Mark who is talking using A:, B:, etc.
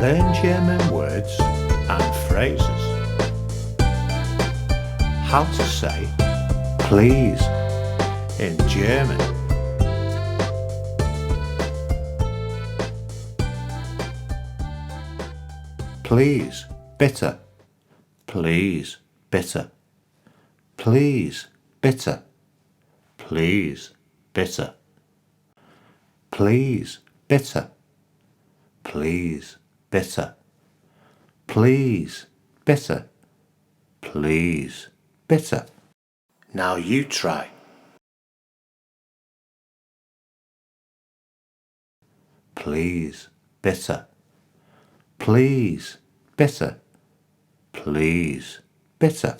A: Learn German words and phrases. How to say please in German. Please, bitte. Please, bitte. Please, bitte. Please, bitte. Please, bitte. Please, bitte. Please, bitte. Please, bitte. Now you try. Please, bitte. Please, bitte. Please, bitte.